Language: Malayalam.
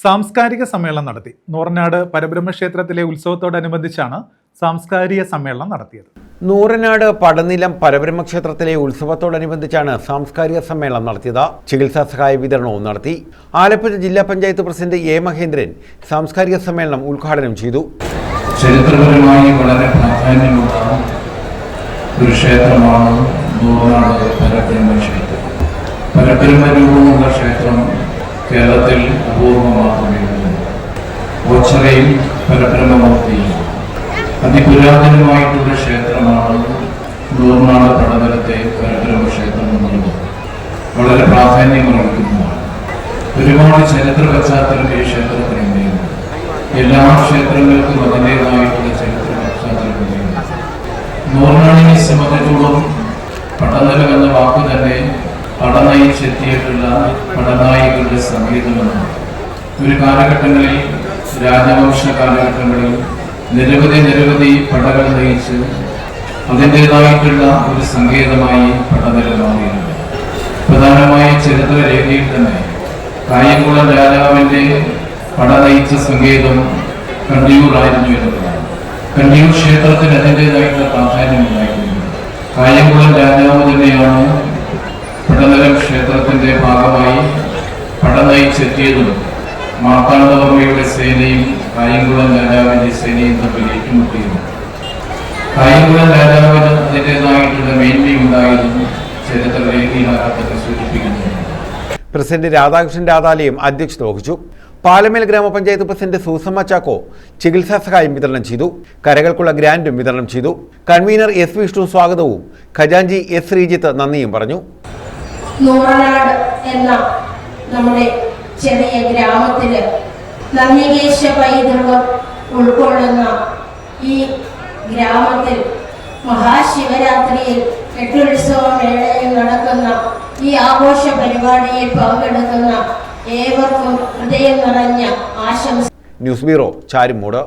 സാംസ്കാരിക സമ്മേളനം നടത്തി. നൂറനാട് പരബ്രഹ്മ ക്ഷേത്രത്തിലെ ഉത്സവത്തോടനുബന്ധിച്ചാണ് സാംസ്കാരിക സമ്മേളനം നടത്തിയത്. നൂറനാട് പടനിലം പരബ്രഹ്മ ക്ഷേത്രത്തിലെ ഉത്സവത്തോടനുബന്ധിച്ചാണ് സാംസ്കാരിക സമ്മേളനം നടത്തിയത്. ചികിത്സാ സഹായ വിതരണവും നടത്തി. ആലപ്പുഴ ജില്ലാ പഞ്ചായത്ത് പ്രസിഡന്റ് എ മഹേന്ദ്രൻ സാംസ്കാരിക സമ്മേളനം ഉദ്ഘാടനം ചെയ്തു. ചരിത്രപരമായി വളരെ പ്രാധാന്യമുള്ള ഒരു ക്ഷേത്രമാണ് നൂറനാട് പരബ്രഹ്മ ക്ഷേത്രം. പരബ്രഹ്മ രൂപമുള്ള ക്ഷേത്രം കേരളത്തിൽ അപൂർവമാത്രമേ ഉള്ളൂ. ഓച്ചിറയിൽ പരബ്രഹ്മമൂർത്തി അതിപുരാതനമായിട്ടുള്ള ക്ഷേത്രമാണ് നൂറനാട് പടനിലത്തെ പരബ്രഹ്മ ക്ഷേത്രം എന്നുള്ളത് വളരെ പ്രാധാന്യമർഹിക്കുന്നതാണ്. ഒരുപാട് ചരിത്ര പശ്ചാത്തലം ഈ ക്ഷേത്രത്തിനുണ്ട്. എല്ലാ ക്ഷേത്രങ്ങൾക്കും അതിൻ്റെതായിട്ടുള്ള ചരിത്ര പശ്ചാത്തലമുണ്ട്. നൂറനാടിനെ സംബന്ധിച്ചിടത്തോളം പടനിലം എന്ന വാക്ക് തന്നെ പടനയിച്ചെത്തിയിട്ടുള്ള പടനായികളുടെ സംഗീതമെന്ന്. ഒരു കാലഘട്ടങ്ങളിൽ രാജവംശ കാലഘട്ടങ്ങളിൽ നിരവധി പടകൾ നയിച്ച് അതിൻ്റെതായിട്ടുള്ള ഒരു സംഗീതമായി പടനിലം മാറിയിട്ടുണ്ട്. പ്രധാനമായ ചരിത്ര രേഖയിൽ തന്നെ കായംകുളം രാജാവിൻ്റെ പട നയിച്ച സംഗീതം കണ്ടിയൂറായിരുന്നു എന്നുള്ളതാണ്. കണ്ടിയൂർ ക്ഷേത്രത്തിന് അതിൻ്റെതായിട്ടുള്ള പ്രാധാന്യം ഉണ്ടായിരുന്നു. കായംകുളം രാജാവ് തന്നെയാണ് പടനിലം ക്ഷേത്രത്തിന്റെ ഭാഗമായി പട നയിച്ചെത്തിയതും മാർത്താണ്ഡവർമ്മയുടെ സേനയും കായംകുളം രാജാവിന്റെ സേനയും തമ്മിൽ ഏറ്റുമുട്ടിയിരുന്നു. കായംകുളം രാജാവിന് അതിൻ്റെതായിട്ടുള്ള മേന്മയുണ്ടായതും ചരിത്ര രേഖയിലാകട്ടെ സൂചിപ്പിക്കുന്നു. പ്രസിഡന്റ് രാധാകൃഷ്ണൻ രാധാലയം അധ്യക്ഷത വഹിച്ചു. പാലമേൽ ഗ്രാമപഞ്ചായത്ത് പ്രസിഡന്റ് സൂസമ്മ ചാക്കോ ചികിത്സാ സഹായം വിതരണം ചെയ്തു. കരകൾക്കുള്ള ഗ്രാൻഡും വിതരണം ചെയ്തു. കൺവീനർ എസ് വിഷ്ണു സ്വാഗതവും ഖജാൻജി എസ് ശ്രീജിത്ത് നന്ദിയും പറഞ്ഞു. നൂറനാട് എന്ന നമ്മുടെ ചെറിയ ഗ്രാമത്തില് നന്ദികേശ പൈതൃകം ഉൾക്കൊള്ളുന്ന ഈ ഗ്രാമത്തിൽ മഹാശിവരാത്രിയിൽ കെട്ടുത്സവ മേളയിൽ നടക്കുന്ന ഈ ആഘോഷ പരിപാടിയിൽ പങ്കെടുക്കുന്ന ഏവർക്കും ഹൃദയം നിറഞ്ഞ ആശംസ. News bureau, Charummood.